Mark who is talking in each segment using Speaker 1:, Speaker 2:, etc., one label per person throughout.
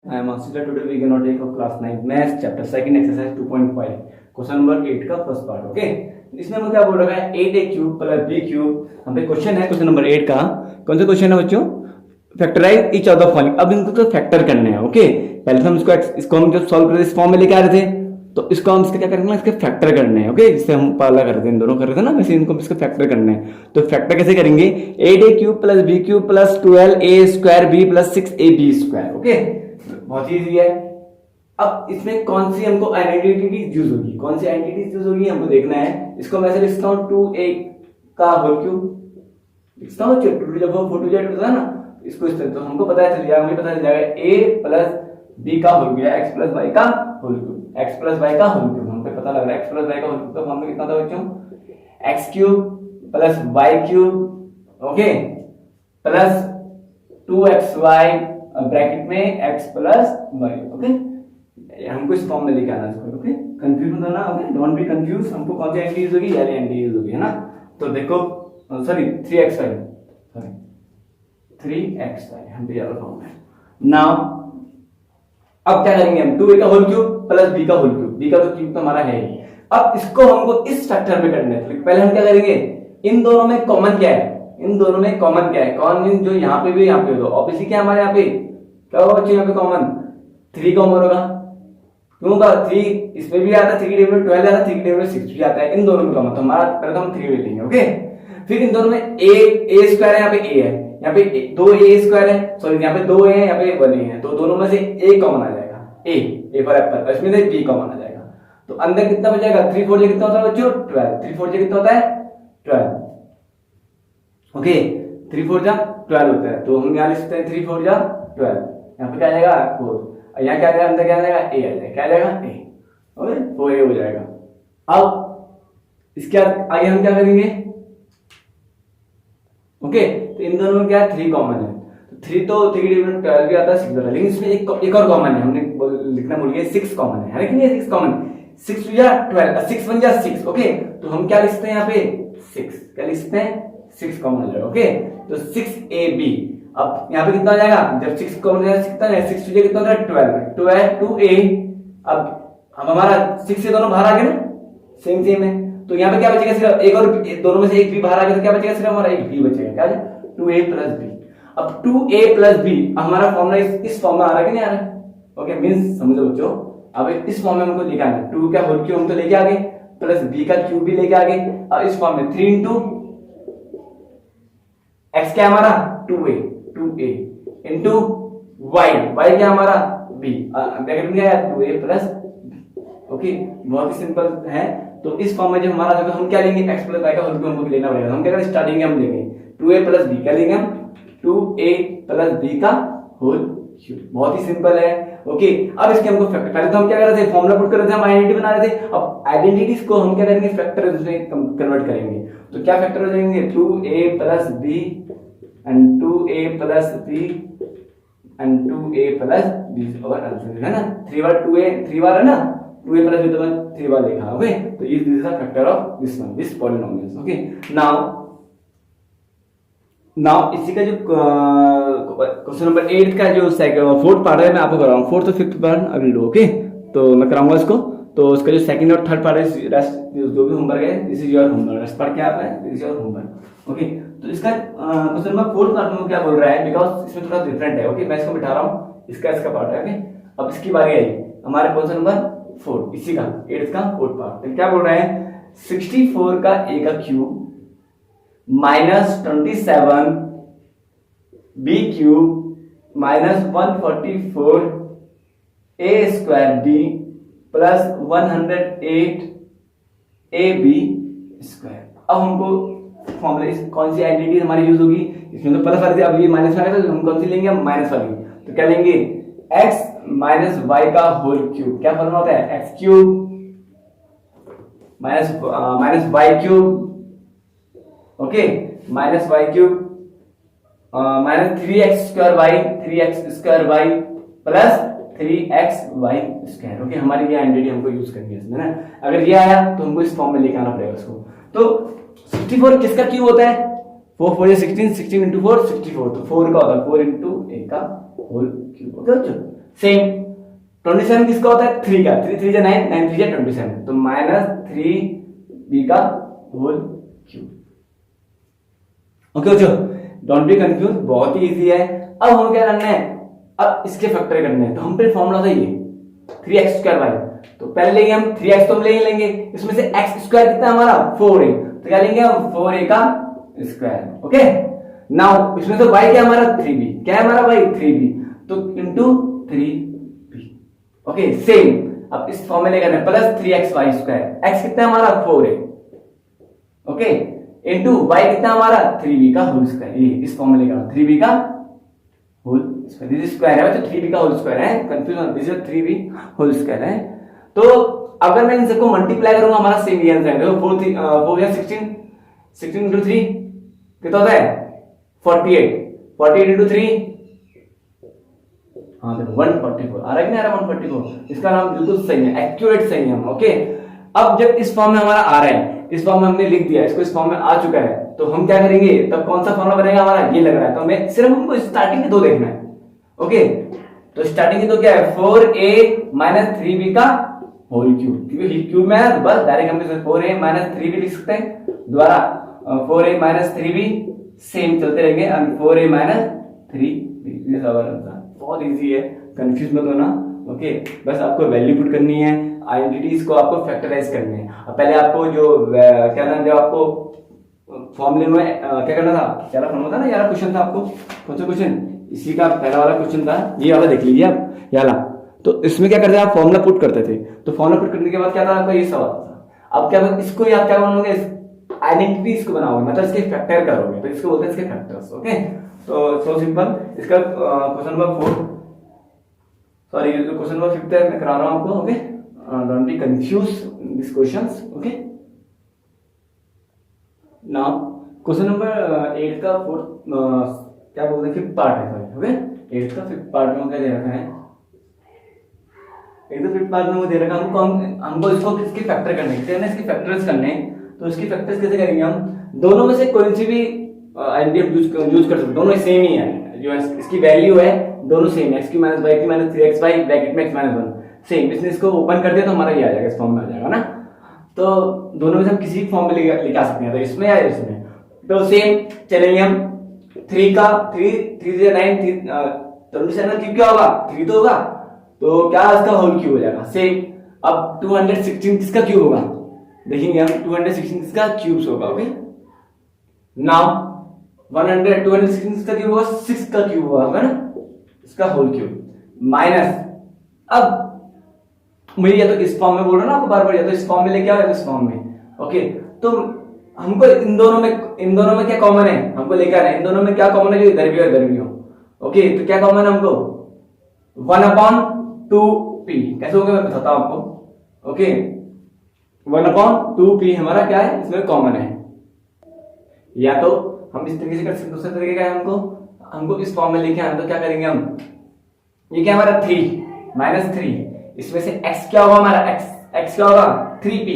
Speaker 1: I am Asita. Today we gonna take up class 9 maths chapter second exercise 2.5 question number 8 का first part. Okay, इसमें हमें क्या बोल रखा है 8a cube plus b cube. हम पे क्वेश्चन है क्वेश्चन नंबर 8 का। कौन सा क्वेश्चन है बच्चों? Factorise each of the following. अब इनको तो फैक्टर करने हैं। ओके, पहले तो हम इसको हम जब सॉल्व कर रहे थे इस फॉर्म में लेके आ रहे थे, तो इसको हम इसके क्या करेंगे, इसके फैक्टर करने हैं। ओके, जिससे हम पहला करते हैं, दोनों कर रहे थे ना, वैसे इनको इसके फैक्टर करने हैं। तो फैक्टर कैसे करेंगे? 8a cube plus b cube plus 12a square b plus 6ab square. Okay, बहुत इजी है। अब इसमें कौन सी हमको आइडेंटिटी यूज होगी, कौन सी आइडेंटिटी यूज होगी हमको देखना है। इसको मैं ऐसे लिखता हूं 2a का होल क्यूब लिखता हूं, जब वो 4 होता है ना, इसको इस तरह, तो हमको पता चल जाएगा, मुझे पता चल जाएगा a प्लस b का whole cube, x plus y का whole cube, x plus y का होल क्यूब। हमको पता लग रहा है x प्लस y का होल क्यूब। तो हमने कितना था बच्चों? x cube plus y cube, okay, plus 2xy bracket में x प्लस y। ओके, हमको इस फॉर्म में लेके आना है। ओके, कंफ्यूज मत होना। Okay, don't be confuse. हमको कौन सी एंटी यूज होगी? ये एंटी यूज होगी, है ना। तो देखो, सॉरी 3xy, सॉरी 3xy हम पे ज्यादा फॉर्म है। नाउ अब क्या करेंगे हम? 2a का होल क्यूब प्लस b का होल क्यूब। b का तो क्यूब तो हमारा है ही। अब इसको हमको इस फैक्टर में करना है। तो पहले हम क्या करेंगे, इन दोनों में कॉमन क्या है, इन दोनों में कॉमन क्या है, कौन इन जो यहाँ पे भी यहाँ पे हो, ऑब्वियसली क्या हमारे यहाँ पे क्या होगा बच्चों? यहाँ पे कॉमन 3 कॉमन होगा। क्यों का 3 इसमें भी आता है, 3 की टेबल 12 आता है, 3 की टेबल 6 भी आता है। इन दोनों में कॉमन, तो हमारा पहले तो हम 3 ले लेंगे। ओके, फिर इन दोनों में a स्क्वायर है, यहाँ पे a है, यहाँ पे 2a स्क्वायर है, सॉरी यहाँ पे 2 है, यहाँ पे 1 है, तो दोनों में से a कॉमन आ जाएगा, a फॉर एप्पल, इसमें से b कॉमन आ जाएगा। तो अंदर कितना बचेगा? 3 4 कितना होता है बच्चों? 12। 3 4 कितना होता है? 12। ओके, 3 4 12 होता है। तो हम यहाँ लिख सकते हैं 3 4 12। यहाँ पे क्या आ जाएगा? 4। यहाँ क्या आ जाएगा? अंदर क्या आ जाएगा? a आ जाएगा। क्या आ जाएगा? a। ओके, 4a हो जाएगा। अब इसके आगे हम क्या करेंगे? ओके, तो इन दोनों में क्या है? 3 कॉमन है। तो 3 तो 3 की टेबल 12 भी आता है, 6 आता है, लेकिन इसमें एक और कॉमन है, हमने लिखना भूल गए, 6 कॉमन है लेकिन ये 6 कॉमन, 6 2 12, 6 1 6। ओके, तो हम क्या लिख सकते हैं यहाँ पे? 6। क्या लिख सकते हैं? 6 कॉमन आ जाएगा। ओके, तो 6ab। अब यहाँ पे कितना हो जाएगा? जब 6 कॉमन है, कितना है? 6 2 कितना होता है? 12 2a। अब हम हमारा 6 से दोनों बाहर आ गए ना, सेम सेम है। तो यहाँ पे क्या बचेगा? सिर्फ एक और, दोनों में से एक भी बाहर आ गया, तो क्या बचेगा? सिर्फ हमारा एक b बचेगा। क्या है? 2a plus b। अब 2a प्लस b हमारा फॉर्मूला इस फॉर्म में आ रहा है कि नहीं आ रहा है? ओके, मींस समझो बच्चों, अब इस फॉर्म में हमको लेके आना है। 2 का होल क्यूब हम तो लेके आ गए, प्लस b का क्यूब भी लेके आ गए। अब इस फॉर्म में 3 इंटू x क्या हमारा? 2a इंटू y क्या हमारा? b, ब्रैकेट में क्या है? 2a plus b। ओके, बहुत ही सिंपल है। तो इस फॉर्म में जब हमारा तो हम क्या लेंगे? x प्लस y का होल क्यूब हमको लेना पड़ेगा। हम क्या करेंगे? स्टार्टिंग में हम लेंगे 2a प्लस b। क्या लेंगे हम? 2a प्लस b का होल क्यूब। बहुत ही सिंपल है। ओके, अब इसके हमको फैक्टर, पहले तो हम क्या कर रहे थे? फॉर्मूला पुट कर रहे थे, हम आइडेंटिटी बना रहे थे। अब आइडेंटिटीज को हम क्या करेंगे? फैक्टर में कन्वर्ट करेंगे। तो क्या फैक्टर हो जाएंगे? 2a plus b and 2a plus b and 2a plus b और आंसर है ना, 3 बार 2a, 3 बार है ना, 2a प्लस b तो 3 बार लिखा। ओके, तो this is the factor of this one, this polynomials. Okay, now इसी का जो क्वेश्चन नंबर 8 का जो फोर्थ पार्ट है, मैं आपको कराऊंगा। फोर्थ और फिफ्थ पार्ट अगली लो। ओके, तो मैं कराऊंगा इसको। तो उसका जो सेकंड और थर्ड पार्ट है, रेस्ट जो भी होमवर्क है, this is your homework. Rest part क्या आता है? This is your homework. Okay, तो इसका क्वेश्चन नंबर 4 पार्ट में क्या बोल रहा है, बिकॉज इसमें थोड़ा डिफरेंट है। ओके, मैं इसको बिठा रहा हूँ, इसका पार्ट है। ओके, अब इसकी बारी आई हमारे क्वेश्चन नंबर 4, इसी का 8 का फोर्थ पार्ट। तो क्या बोल रहा है? 64 का a का cube minus 27 b cube minus 144 a square b plus 108 ab square. अब हमको फॉर्मूला कौन सी आइडेंटिटी हमारी यूज होगी? इसमें तो प्लस वाली थी, अब ये माइनस वाली, तो हम कौन सी लेंगे? हम माइनस वाली। तो क्या लेंगे? x माइनस y का होल क्यूब। क्या फॉर्मूला होता है? x cube minus y cube, okay, minus y cube minus 3x square y plus 3xy square. Okay, हमारी ये आइडेंटिटी हमको यूज करनी है इसमें ना। अगर ये आया तो हमको इस फॉर्म में लेके आना पड़ेगा उसको। तो 64 किसका क्यूब होता है? 4 4 16, 16 into 4 64, तो 4 का होता है 4 into a का होल क्यूब। ओके बच्चों, सेम 27 किसका होता है? 3 का, 3 3 जा 9, 9 3 जा 27, तो -3b का होल क्यूब। ओके बच्चों, डोंट बी कंफ्यूज, बहुत ही इजी है। अब हमें क्या करना है? अब इसके फैक्टर करने हैं, तो हम पे फॉर्मूला था ये 3x²y, तो पहले लेंगे हम 3x, तो हम लेंगे इसमें से x² कितना हमारा 4a, तो क्या लेंगे हम 4a का स्क्वायर। ओके, नाउ इसमें से y क्या हमारा 3b, क्या है हमारा y 3b, तो इंटू 3b। ओके सेम, अब इस फॉर्मूले करना है प्लस 3xy², x कितना हमारा 4a, ओके, इंटू y कितना हमारा 3b का होल स्क्वायर, ये इस फॉर्मूले का 3b का होल स्क्वायर, दिस स्क्वायर है तो 3b का होल स्क्वायर है, कंफ्यूज मत, दिस 3b होल स्क्वायर है। तो अगर मैं इन सबको मल्टीप्लाई करूंगा हमारा सेम ये आंसर है। देखो 4 या 16, 16 इंटू 3 कितना होता है 48, 48 इंटू 3, हाँ देखो 144 आ रहा है कि नहीं आ रहा 144, इसका नाम बिल्कुल सही है, एक्यूरेट सही है। ओके, अब जब इस फॉर्म में हमारा आ रहा है, इस फॉर्म में हमने लिख दिया, इसको इस फॉर्म में आ चुका है, तो हम क्या करेंगे, तब कौन सा फॉर्मूला बनेगा हमारा, ये लग रहा है, तो हमें सिर्फ हमको स्टार्टिंग के दो देखना है। ओके, तो स्टार्टिंग की तो क्या है 4a - 3b का होल क्यूब, क्योंकि क्यूब में है तो बस डायरेक्ट हम 4a - 3b लिख सकते हैं, दोबारा 4a - 3b सेम चलते रहेंगे, और 4a - 3b, बहुत इजी है, कंफ्यूज मत होना। ओके, बस आपको वैल्यू पुट करनी है, आइडेंटिटीज को आपको फैक्टराइज करनी है। और पहले आपको जो क्या नाम, जब आपको फॉर्मूले में क्या करना था, क्या फॉर्मूला था ना, यार क्वेश्चन था आपको, कौन सा क्वेश्चन, इसी का पहला वाला क्वेश्चन था, ये वाला देख लीजिए आप, ये वाला। तो इसमें क्या करते थे आप, फॉर्मूला पुट करते थे, तो फॉर्मूला पुट करने के बाद क्या था आपका ये सवाल था, अब क्या इसको ही आप क्या बनाओगे, आइडेंटिटीज को बनाओगे, मतलब इसके फैक्टर करोगे, तो इसको बोलते हैं इसके फैक्टर्स। ओके, तो सो सिंपल, इसका question number 4, sorry question number 5 है, मैं करा रहा हूं आपको। Okay, don't be confuse this questions. Okay, now question number 8 का 4th क्या बोलते हैं 5th पार्ट है, सॉरी। ओके, 8 का 5th पार्ट में क्या दे रखा है, एक तो 5th पार्ट में वो दे रखा है हमको इसको किसके फैक्टर करने हैं, इसके फैक्टर्स करने हैं, तो इसकी फैक्टर्स कैसे करेंगे हम, दोनों में से कोई सी भी आइडेंटिटी यूज कर सकते, दोनों सेम ही है, जो इसकी वैल्यू है दोनों सेम है, x की माइनस y की माइनस 3xy ब्रैकेट में x - 1 सेम, इसने इसको ओपन कर दिया तो हमारा ये आ जाएगा, इस फॉर्म में आ जाएगा ना, तो दोनों में से हम किसी फॉर्म में लिखा सकते हैं, तो इसमें या इसमें, तो सेम चलेंगे हम 3 का 3 से 9 27 क्यूब क्या होगा 3 तो होगा, तो क्या इसका होल क्यूब हो जाएगा सेम। अब 216 किसका क्यूब होगा, देखेंगे हम 216 किसका क्यूब्स होगा। ओके, नाउ 216 किसका क्यूब होगा, 6 का क्यूब होगा ना, इसका होल क्यूब माइनस, अब मुझे या तो इस फॉर्म में बोल रहा ना आपको बार बार, या तो इस फॉर्म में लेके आओ या तो इस फॉर्म में। ओके, तो हमको इन दोनों में क्या कॉमन है, हमको लेकर आना है, इन दोनों में क्या कॉमन है, जो इधर भी हो इधर भी हो। ओके, तो क्या कॉमन है हमको 1/2p, कैसे होगा मैं बताता हूं आपको। ओके, 1/2p हमारा क्या है, इसमें कॉमन है, या तो हम इस तरीके से कर सकते, दूसरे तरीके का है, हमको इस फॉर्म में लेके आना, तो क्या करेंगे हम, ये क्या हमारा 3 - 3, इसमें से x क्या होगा हमारा, x क्या होगा 3p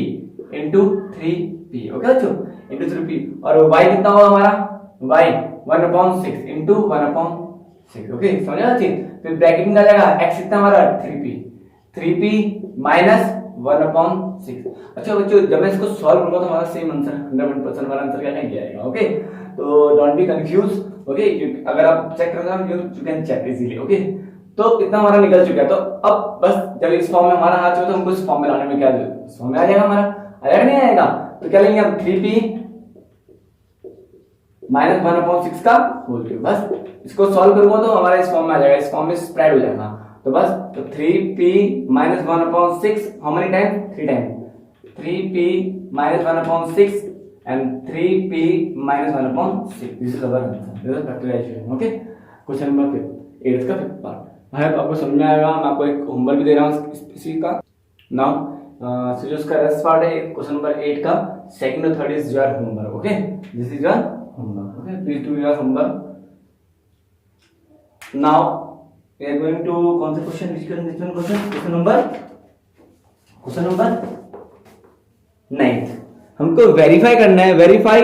Speaker 1: इंटू 3p। ओके बच्चों, इंटू 3p, और y कितना होगा हमारा, y 1/6 इंटू 1/6। ओके, समझा चीज, फिर ब्रैकेट में आ जाएगा x कितना हमारा 3p माइनस 1/6। अच्छा बच्चों, जब मैं इसको सॉल्व करूंगा तो हमारा सेम आंसर 100% हमारा आंसर क्या नहीं आएगा। ओके, तो डोंट बी कंफ्यूज। ओके, अगर आप चेक करना you can check easily. Okay, तो इतना हमारा निकल चुका है, तो अब बस जब इस फॉर्म में हमारा आ चुका तो हमको इस फॉर्म में लाने में क्या जरूरत, इस फॉर्म में आ जाएगा हमारा, आएगा नहीं आएगा, तो क्या लेंगे हम 3p माइनस 1/6 का होल क्यूब, बस इसको सॉल्व करूंगा तो हमारा इस फॉर्म में आ जाएगा, इस फॉर्म में स्प्रेड हो जाएगा, तो बस, तो 3p minus 1/6 how many time, 3 time, 3p minus 1/6 and 3p minus 1/6, this is our answer, this is factorization। Okay, question number 8 का 5th पार्ट, भाई आपको समझ में आएगा, मैं आपको एक होमवर्क भी दे रहा हूँ इसी का। नाउ सो जो इसका रेस्ट पार्ट है क्वेश्चन नंबर 8 का, सेकंड और third is your homework. Okay, this is your homework. Okay, please do your homework. Now we are going to कौन सा क्वेश्चन, क्वेश्चन नंबर 9th, हमको वेरीफाई करना है, verify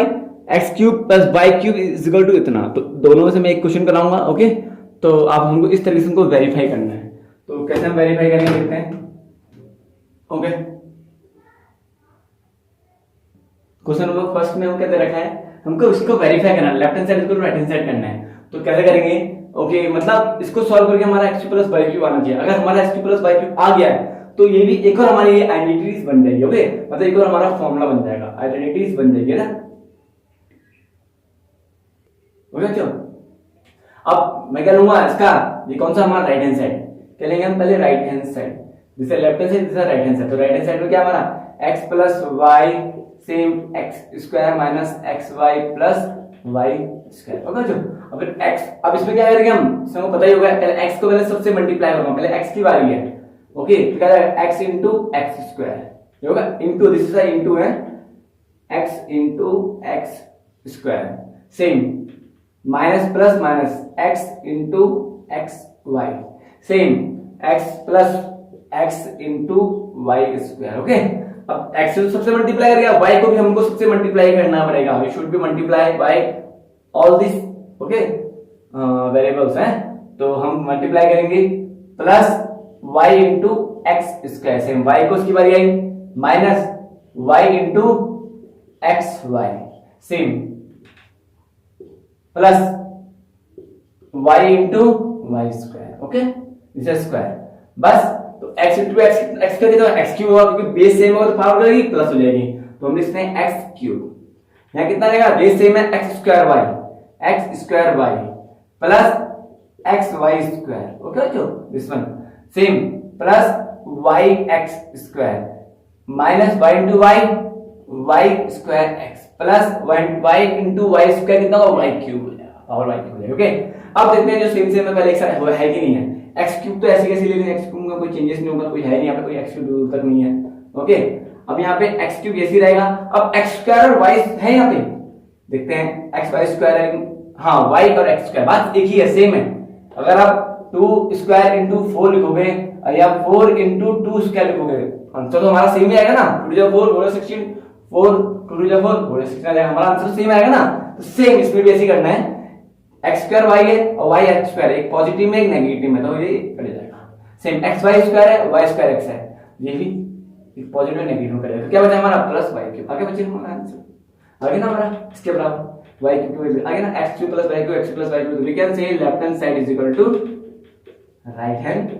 Speaker 1: x³ + y³ is equal to इतना, तो दोनों में से मैं एक क्वेश्चन कराऊंगा। ओके, तो आप हमको इस तरीके से हमको वेरीफाई करना है, तो कैसे हम वेरीफाई करेंगे देखते हैं। ओके, क्वेश्चन नंबर फर्स्ट में हम क्या दे रखा है, हमको इसको वेरीफाई करना है, लेफ्ट हैंड साइड इसको राइट हैंड साइड करना है। तो कैसे करेंगे, ओके मतलब इसको सॉल्व करके हमारा x2 प्लस वाई क्यूब आना चाहिए। अगर हमारा x2 प्लस वाई क्यूब आ गया है तो ये भी एक और हमारी आइडेंटिटीज बन जाएगी। ओके, मतलब एक और हमारा फॉर्मूला बन जाएगा, आइडेंटिटीज बन जाएगी ना। ओके चलो, अब मैं क्या लूंगा इसका, ये कौन सा हमारा राइट हैंड साइड, क्या लेंगे हम पहले राइट हैंड साइड, जिसे लेफ्ट हैंड साइड जिसे राइट हैंड साइड। तो राइट हैंड साइड में क्या हमारा x प्लस y same x square minus x y plus y square. Okay जो, अब x, अब इसमें क्या करेंगे हम, इसमें पता ही होगा पहले x को पहले सबसे मल्टीप्लाई करूंगा, पहले x की बारी है। ओके, तो क्या है x इंटू एक्स स्क्वायर, ये होगा इंटू, दिस इज इंटू है x into x square, same minus plus minus x into x y, same x plus x into y square. Okay, अब x से सबसे मल्टीप्लाई करेगा, y को भी हमको सबसे मल्टीप्लाई करना पड़ेगा, we should be multiply by all this okay variables हैं, तो हम मल्टीप्लाई करेंगे plus y into x square, same y को उसकी बारी आई minus y into x y, same plus y into y square. Okay, this is square, बस तो x इंटू एक्स का कितना x क्यूब होगा, क्योंकि बेस सेम होगा तो पावर करेगी प्लस हो जाएगी, तो हम लिखते हैं x क्यूब। यहाँ कितना रहेगा, बेस सेम है x square y plus x y square. Okay जो, this one same plus y x square minus y into y square x plus y into y square कितना होगा, वाई क्यूब हो जाएगा, power Y cube हो जाएगा। Okay, अब देखते हैं जो सेम सेम है पहले एक साथ है कि नहीं है, एक्स क्यूब तो ऐसे कैसे ले लेंगे, एक्स क्यूब में कोई चेंजेस नहीं होगा, कोई है नहीं यहाँ पे, कोई एक्स क्यूब तक नहीं है। ओके, अब यहाँ पे एक्स क्यूब ऐसे रहेगा, अब एक्स स्क्वायर और वाई है यहाँ पे, देखते हैं एक्स वाई स्क्वायर है, हाँ वाई और एक्स स्क्वायर बात एक ही है, सेम है। अगर आप 2 स्क्वायर इंटू 4 लिखोगे या 4 इंटू 2 स्क्वायर लिखोगे, आंसर तो हमारा सेम ही आएगा ना, 2 4 4 16 4 2 4 4 16 आएगा, हमारा आंसर सेम आएगा ना। तो सेम इसमें भी ऐसे करना है, एक्स स्क्वायर वाई है और वाई एक्स स्क्वायर, एक पॉजिटिव में एक नेगेटिव में, तो ये कट जाएगा। सेम एक्स वाई स्क्वायर है, वाई स्क्वायर एक्स है, ये भी एक पॉजिटिव में नेगेटिव में कट जाएगा, तो क्या बचा हमारा प्लस वाई क्यूब। आगे बचे हमारा आंसर, आगे ना हमारा इसके बराबर y क्यूब आगे ना x cube plus y cube, x plus y cube, we can say left hand side is equal to right hand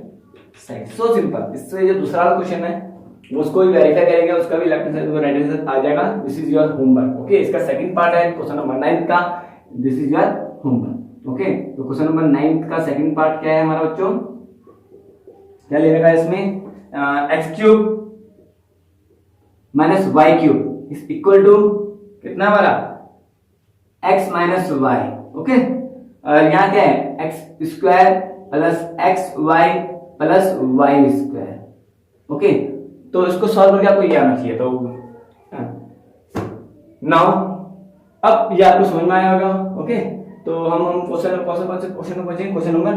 Speaker 1: side. So simple. इससे जो दूसरा क्वेश्चन है वो उसको भी वेरीफाई करेंगे, उसका भी लेफ्ट हैंड साइड और राइट हैंड साइड आ जाएगा। This is your homework. Okay, इसका सेकंड पार्ट है क्वेश्चन नंबर 9 का, this is your homework. Okay, तो क्वेश्चन नंबर 9 का सेकंड पार्ट क्या है हमारा बच्चों, क्या ले रखा है इसमें, x cube minus y cube is equal to कितना हमारा x माइनस वाई। ओके, और यहाँ क्या है x square plus x y plus y square. Okay, तो इसको सॉल्व करके आपको ये आना चाहिए। तो नाउ अब ये आपको समझ में आया होगा। ओके, तो हम क्वेश्चन में पहुंचेंगे क्वेश्चन नंबर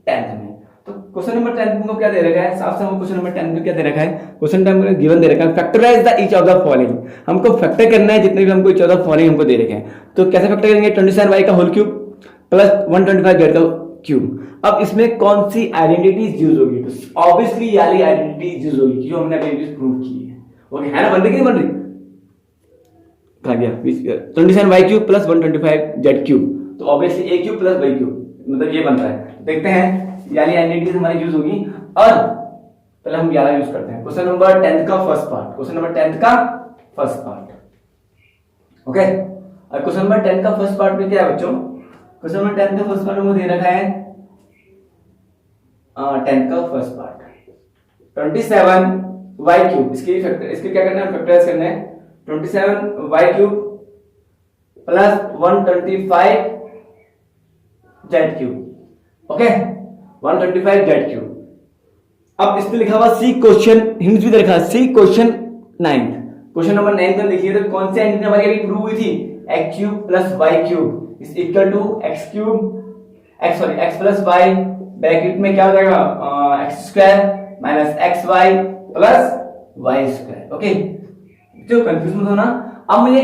Speaker 1: 10 में। तो क्वेश्चन नंबर 10 को क्या दे रखा है, साफ साफ क्वेश्चन नंबर 10 में क्या दे रखा है, क्वेश्चन टाइम में गिवन दे रखा है factorise the each of the following. हमको फैक्टर करना है जितने भी हमको ईच ऑफ द फॉलोइंग हमको दे रखे हैं। तो कैसे फैक्टर करेंगे, 27y का होल क्यूब प्लस 125z का क्यूब। अब इसमें कौन सी आइडेंटिटीज यूज होगी, तो ऑब्वियसली ये वाली आइडेंटिटीज यूज होगी जो हमने अभी प्रूव की है। ओके, है ना, बन रही कि नहीं बन रही, कहा गया 27y cube plus 125z cube, तो obviously a cube plus y cube, मतलब ये बनता है। देखते हैं यानी आइडेंटिटीज हमारी यूज होगी, और पहले हम 11 यूज करते हैं। क्वेश्चन नंबर 10 का फर्स्ट पार्ट, क्वेश्चन नंबर 10 का फर्स्ट पार्ट। ओके, और क्वेश्चन नंबर 10 का फर्स्ट पार्ट में क्या है बच्चों, क्वेश्चन नंबर 10 का फर्स्ट पार्ट में दे रखा है 10 का फर्स्ट पार्ट 27y क्यूब, इसके फैक्टर, इसके क्या करना है, फैक्टराइज करना है। 27y cube plus 125z cube. Okay, 125z cube. अब इसमें लिखा हुआ सी क्वेश्चन, हिंट भी देखा, सी क्वेश्चन 9, क्वेश्चन नंबर 9 में देखिए तो कौन सी आइडेंटिटी हमारी अभी प्रूव हुई थी, x cube plus y cube is equal to x cube x plus y, bracket में क्या हो जाएगा x square minus xy plus y square. Okay, जो कंफ्यूज मत होना। अब मुझे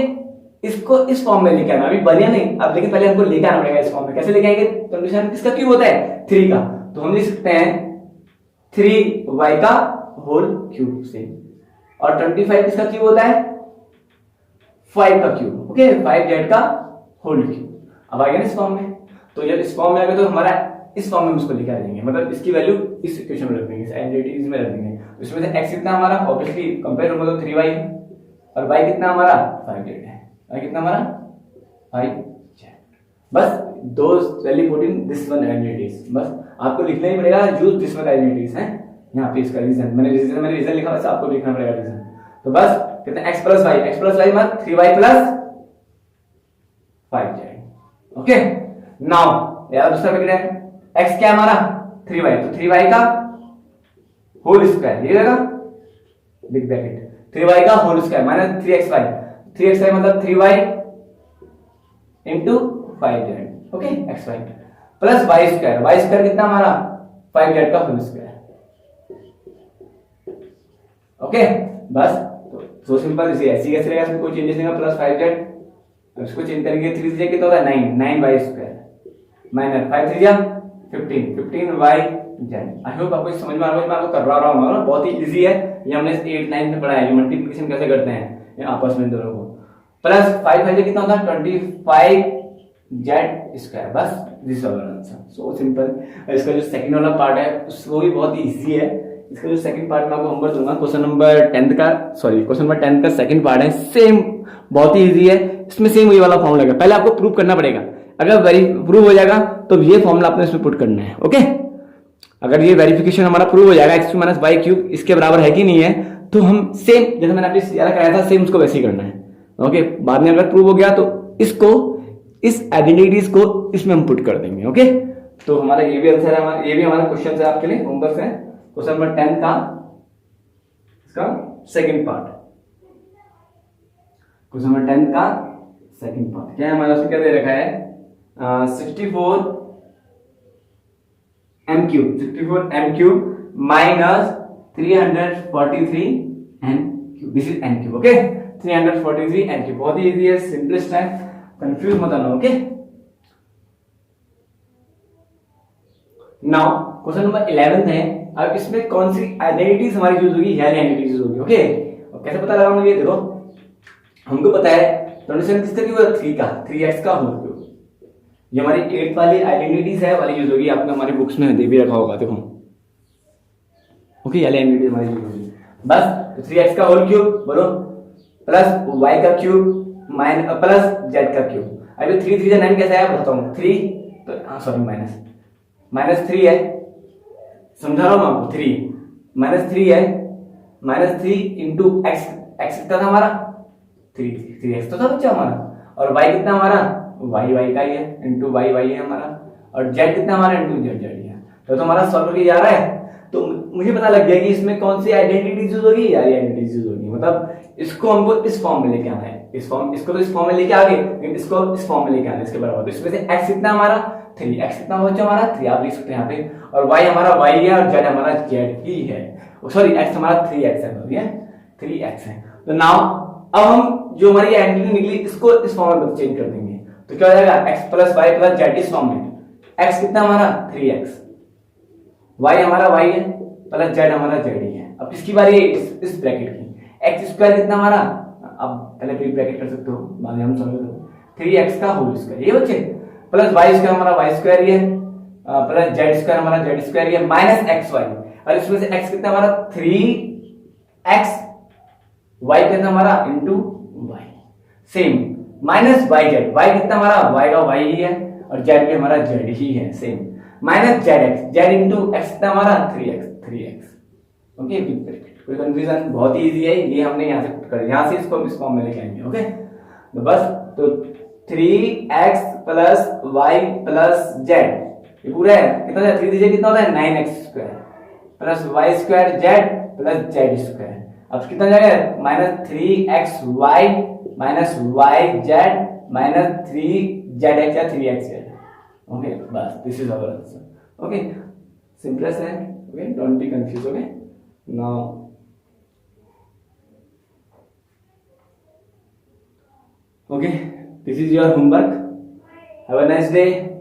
Speaker 1: इसको इस फॉर्म में लेके आना, अभी बनिया नहीं अब, लेकिन पहले हमको लेके आना पड़ेगा इस फॉर्म में। कैसे लेके आएंगे, कंडीशन किसका क्यूब होता है 3 का, तो हम लिख सकते हैं 3y का होल क्यूब सेम, और 25 किसका क्यूब होता है? 5 का क्यूब, ओके, 5z का होल क्यूब। अब आ गया ना इस फॉर्म में, तो जब इस फॉर्म में आ गया तो हमारा इस फॉर्म में उसको लिखा देंगे, मतलब इसकी वैल्यू इस इक्वेशन में रख देंगे, इस आइडेंटिटीज में रख देंगे। इसमें से x कितना हमारा, ऑब्वियसली कंपेयर होगा तो 3y है, और y कितना हमारा 5z है, y कितना हमारा 5z। बस दो value put in this one identities, बस आपको लिखना ही पड़ेगा यूज दिस वन आइडेंटिटीज है यहाँ पे। इसका रीजन मैंने रीजन लिखा, वैसे आपको लिखना पड़ेगा रीजन। तो बस कितना x प्लस y मतलब 3y plus 5z, okay. Now यार दूसरा ब्रैकेट है, x क्या हमारा 3y, तो 3y का होल स्क्वायर, ये रहेगा बिग ब्रैकेट, 3y का होल स्क्वायर माइनस 3xy मतलब 3y into 5z, okay, xy plus y square कितना हमारा 5z का होल स्क्वायर, ओके। बस तो सिंपल इसी ऐसे कैसे रहेगा, इसमें कोई चेंजेस नहीं होगा, प्लस 5z, अब इसको चेंज करेंगे 3 से कितना होता है 9y square minus 5 3 15y z। I hope आपको समझ में आ रहा है, मैं आपको करवा रहा हूँ, बहुत ही इजी है, ये हमने 8 9 में पढ़ा है, मल्टीप्लिकेशन कैसे करते हैं आपस में दोनों को। प्लस 5 कितना होता है 25z स्क्वायर, बस this is our answer, so simple. इसका जो सेकंड वाला पार्ट है वो भी बहुत ही इजी है, इसका जो सेकंड पार्ट मैं आपको होमवर्क दूंगा, क्वेश्चन नंबर 10 का सेकंड पार्ट है, सेम बहुत ही इजी है, इसमें सेम वही वाला फॉर्मूला है, पहले आपको प्रूव करना पड़ेगा, अगर प्रूव हो जाएगा तो ये फॉर्मूला आपने इसमें पुट करना है, ओके। अगर ये वेरिफिकेशन हमारा प्रूव हो जाएगा x³ माइनस y क्यूब इसके बराबर है कि नहीं है, तो हम सेम जैसे मैंने आपने कराया था सेम उसको वैसे ही करना है, ओके। बाद में अगर प्रूव हो गया तो इसको इस आइडेंटिटीज को इसमें हम पुट कर देंगे, ओके। तो हमारा ये भी आंसर है, ये भी हमारा क्वेश्चन है आपके लिए होमवर्क है, क्वेश्चन नंबर 10 का इसका सेकंड पार्ट, क्वेश्चन नंबर 10 का सेकंड पार्ट क्या है हमारा, उसमें क्या दे रखा है 64 m cube minus 343 n cube, this is n cube, okay. 343 n cube बहुत ही इजी है, सिंपलेस्ट है, कंफ्यूज मत होना, ओके। नाउ क्वेश्चन नंबर 11 है, अब इसमें कौन सी आइडेंटिटीज हमारी यूज होगी, ये आइडेंटिटीज होगी, ओके। और कैसे पता लगा मुझे, देखो हमको पता है ट्रांजिशन किसका क्यों 3 का 3x का होल क्यूब, ये हमारी 8th वाली आइडेंटिटीज है वाली यूज होगी, आपने हमारी बुक्स में दे भी रखा होगा, देखो, ओके। ये आइडेंटिटी हमारी यूज होगी, बस 3x का होल क्यूब बोलो प्लस y का क्यूब माइनस प्लस z का क्यूब। अभी 3 3 9 कैसा है बताता हूँ, 3 तो सॉरी माइनस 3 है, समझा रहा हूँ मैं आपको, 3 है माइनस 3 इंटू एक्स कितना था हमारा 3x तो था बच्चा हमारा, और y कितना हमारा y का ही है इंटू y है हमारा, और z कितना हमारा इंटू z है, तो हमारा सॉल्व करके जा रहा है। तो मुझे पता लग गया कि इसमें कौन सी आइडेंटिटीज यूज होगी, यार आइडेंटिटीज यूज होगी, मतलब इसको हमको इस फॉर्म में लेके आना है, इसको तो इस फॉर्म में लेके आ गए, लेकिन इसको इस फॉर्म में लेके आना है इसके बराबर। तो इसमें से x कितना हमारा 3, x कितना बच्चा हमारा 3 आप लिख सकते हैं यहाँ पे, और y हमारा y है और z हमारा z ही है, सॉरी x हमारा 3x है, 3x है। तो नाउ अब हम जो हमारी आइडेंटिटी निकली इसको इस फॉर्म में चेंज कर देंगे, तो क्या हो जाएगा x plus y plus z इस फॉर्म में, x कितना हमारा 3x, y हमारा y है प्लस z हमारा z ही है। अब किसकी बारी है, इस ब्रैकेट की, x स्क्वायर कितना हमारा, अब पहले प्री ब्रैकेट कर सकते हो बाद में हम समझ लो, 3x का होल स्क्वायर ये बच्चे, प्लस y स्क्वायर हमारा y स्क्वायर ही है, प्लस z स्क्वायर हमारा z स्क्वायर ही है, माइनस xy, और इसमें से x कितना हमारा 3x, y कितना हमारा into y, same minus y कितना हमारा y का y ही है, और z भी हमारा z ही है same, minus z into x कितना हमारा 3x, ओके। कोई कंफ्यूजन, बहुत ही इजी है ये, हमने यहाँ से पुट कर, यहाँ से इसको इस फॉर्म में लेके आएंगे, ओके। तो बस तो 3x plus y plus z ये पूरा है, कितना है 3 दीजिए कितना होता है 9x square plus y square z plus z square, अब कितना जाएगा minus 3xy minus yz minus 3zx या 3xz, ओके। बस this is our answer, okay, simplest है, okay, don't be confuse, okay. Now okay, this is your homework, have a nice day.